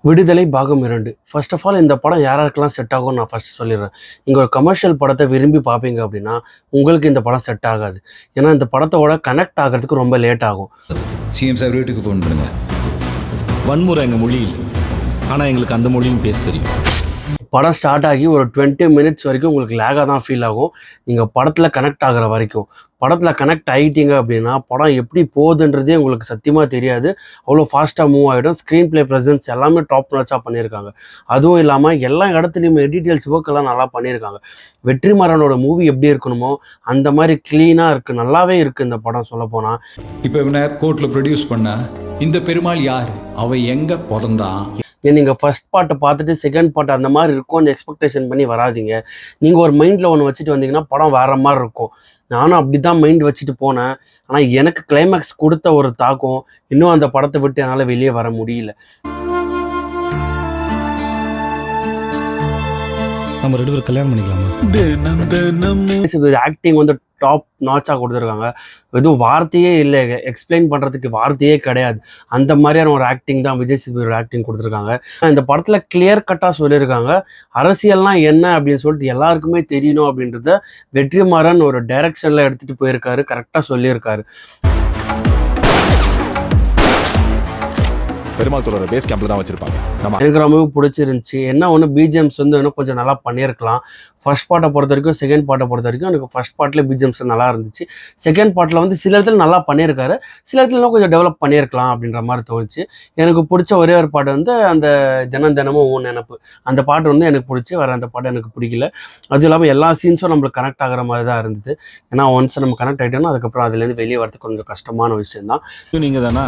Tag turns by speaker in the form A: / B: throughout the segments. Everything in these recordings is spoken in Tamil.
A: விடுதலை பாகம் 2. ஃபர்ஸ்ட் ஆஃப் ஆல் இந்த படம் யாராருக்கெல்லாம் செட் ஆகும்னு நான் ஃபர்ஸ்ட் சொல்லிடுறேன். நீங்கள் ஒரு கமர்ஷியல் படத்தை விரும்பி பார்ப்பீங்க அப்படின்னா உங்களுக்கு இந்த படம் செட் ஆகாது. ஏன்னா இந்த படத்தோட கனெக்ட் ஆகிறதுக்கு ரொம்ப லேட் ஆகும்.
B: சிஎம் சார் வீட்டுக்கு ஃபோன் பண்ணுங்க.
C: வன்முறை எங்கள் மொழி இல்லை, ஆனால் எங்களுக்கு அந்த மொழியும் பேச தெரியும்.
A: படம் ஸ்டார்ட் ஆகி ஒரு 20 மினிட்ஸ் வரைக்கும் உங்களுக்கு லேகாக தான் ஃபீல் ஆகும். நீங்கள் படத்தில் கனெக்ட் ஆகிற வரைக்கும். படத்தில் கனெக்ட் ஆகிட்டீங்க அப்படின்னா படம் எப்படி போகுதுன்றதே உங்களுக்கு சத்தியமாக தெரியாது. அவ்வளோ ஃபாஸ்ட்டாக மூவ் ஆகிடும். ஸ்க்ரீன் ப்ளே ப்ரெசன்ஸ் எல்லாமே டாப் நாச்சாக பண்ணியிருக்காங்க. அதுவும் இல்லாமல் எல்லா இடத்துலையுமே டீட்டெயில்ஸ் ஒர்க்கெல்லாம் நல்லா பண்ணியிருக்காங்க. வெற்றிமாறனோட மூவி எப்படி இருக்கணுமோ அந்த மாதிரி க்ளீனாக இருக்குது, நல்லாவே இருக்குது இந்த படம் சொல்லப்போனால்.
B: இப்போ இவனை கோர்ட்டில் ப்ரொடியூஸ் பண்ண இந்த பெருமாள் யார், அவன் எங்கே பிறந்தான்?
A: நீங்கள் ஃபர்ஸ்ட் பார்ட்டை பார்த்துட்டு செகண்ட் பார்ட் அந்த மாதிரி இருக்கும்னு எக்ஸ்பெக்டேஷன் பண்ணி வராதிங்க. நீங்கள் ஒரு மைண்டில் ஒன்று வச்சுட்டு வந்தீங்கன்னா படம் வேறு மாதிரி இருக்கும். நானும் அப்படி தான் மைண்ட் வச்சுட்டு போனேன். ஆனால் எனக்கு கிளைமேக்ஸ் கொடுத்த ஒரு தாக்கம் இன்னும் அந்த படத்தை விட்டு என்னால் வெளியே வர முடியல.
C: நம்ம 2 பேரும் கல்யாணம் பண்ணிக்கலாமா?
A: ஆக்டிங் வந்து டாப் நாச்சாக கொடுத்துருக்காங்க. எதுவும் வார்த்தையே இல்லை, எக்ஸ்பிளைன் பண்ணுறதுக்கு வார்த்தையே கிடையாது. அந்த மாதிரியான ஒரு ஆக்டிங் தான் விஜய் சேதுபதியோட ஆக்டிங் கொடுத்துருக்காங்க. இந்த படத்தில் கிளியர் கட்டாக சொல்லியிருக்காங்க. அரசியல்னால் என்ன அப்படின்னு சொல்லிட்டு எல்லாருக்குமே தெரியணும் அப்படின்றத வெற்றிமாறன் ஒரு டைரக்ஷனில் எடுத்துகிட்டு போயிருக்காரு, கரெக்டாக சொல்லியிருக்காரு.
D: பெருமாள் தோழர் பேஸ் கேம்ப்ல தான் வச்சிருப்பாங்க.
A: எனக்கு ரொம்பவே பிடிச்சிருந்துச்சி. என்ன ஒன்று பிஜிஎம்ஸ் வந்து இன்னும் கொஞ்சம் நல்லா பண்ணியிருக்கலாம். ஃபர்ஸ்ட் பார்ட்டை பொறுத்த வரைக்கும் செகண்ட் பார்ட்டை பொறுத்த வரைக்கும் எனக்கு ஃபர்ஸ்ட் பார்ட்டில் பிஜிஎம்ஸ் நல்லா இருந்துச்சு. செகண்ட் பார்ட்டில் வந்து சில இடத்துல நல்லா பண்ணியிருக்காரு, சில இடத்துல இன்னும் கொஞ்சம் டெவலப் பண்ணியிருக்கலாம் அப்படின்ற மாதிரி தோணுச்சு. எனக்கு பிடிச்ச ஒரே ஒரு பாட்டு வந்து அந்த தினமும் உன் நினப்பு, அந்த பாட்டு வந்து எனக்கு பிடிச்சி, வேறு அந்த பாட்டு எனக்கு பிடிக்கல. அதுவும் இல்லாமல் எல்லா சீன்ஸும் நம்மளுக்கு கனெக்ட் ஆகிற மாதிரி தான் இருந்தது. ஏன்னா ஒன்ஸ் நம்ம கனெக்ட் ஆகிட்டோம்னா அதுக்கப்புறம் அதுலேருந்து வெளியே வரதுக்கு கொஞ்சம் கஷ்டமான விஷயம் தான்.
C: நீங்கள் தானா?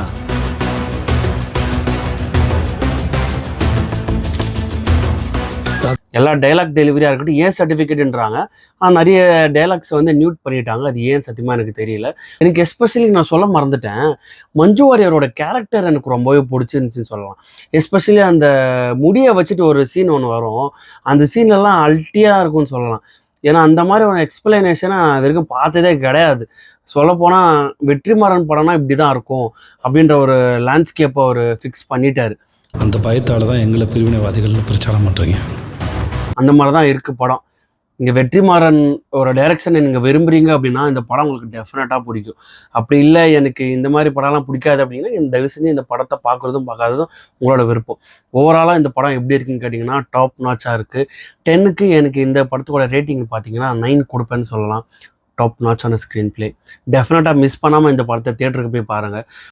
A: எல்லா டைலாக் டெலிவரியாக இருக்கட்டும் ஏன் சர்டிஃபிகேட்ன்றாங்க. ஆனால் நிறைய டைலாக்ஸை வந்து மியூட் பண்ணிட்டாங்க. அது ஏன் சத்தியமாக எனக்கு தெரியல. எனக்கு எஸ்பெஷலி நான் சொல்ல மறந்துட்டேன், மஞ்சு வாரியரோட கேரக்டர் எனக்கு ரொம்பவே பிடிச்சிருந்துச்சின்னு சொல்லலாம். எஸ்பெஷலி அந்த முடியை வச்சுட்டு ஒரு சீன் ஒன்று வரும், அந்த சீன்லலாம் அல்ட்டியாக இருக்கும்னு சொல்லலாம். ஏன்னா அந்த மாதிரி ஒரு எக்ஸ்பிளனேஷனை நான் இது வரைக்கும் பார்த்ததே கிடையாது. சொல்லப்போனால் வெற்றிமாறன் படம்னா இப்படி தான் இருக்கும் அப்படின்ற ஒரு லேண்ட்ஸ்கேப்பை ஒரு ஃபிக்ஸ் பண்ணிட்டாரு.
C: அந்த பயத்தால் தான் எங்களை பிரிவினைவாதிகள்னு பிரச்சாரம் பண்ணுறீங்க.
A: அந்த மாதிரி தான் இருக்குது படம். இங்கே வெற்றிமாறன் ஒரு டைரக்ஷனை நீங்கள் விரும்புகிறீங்க அப்படின்னா இந்த படம் உங்களுக்கு டெஃபினட்டாக பிடிக்கும். அப்படி இல்லை எனக்கு இந்த மாதிரி படம்லாம் பிடிக்காது அப்படின்னா தயவு செஞ்சு இந்த படத்தை பார்க்குறதும் பார்க்காததும் உங்களோட விருப்பம். ஓவராலாக இந்த படம் எப்படி இருக்குன்னு கேட்டிங்கன்னா டாப் நாச்சாக இருக்குது. 10க்கு எனக்கு இந்த படத்தோட ரேட்டிங் பார்த்தீங்கன்னா 9 கொடுப்பேன்னு சொல்லலாம். டாப் நாச்சான ஸ்க்ரீன் ப்ளே. டெஃபினட்டாக மிஸ் பண்ணாமல் இந்த படத்தை தியேட்டருக்கு போய் பாருங்கள்.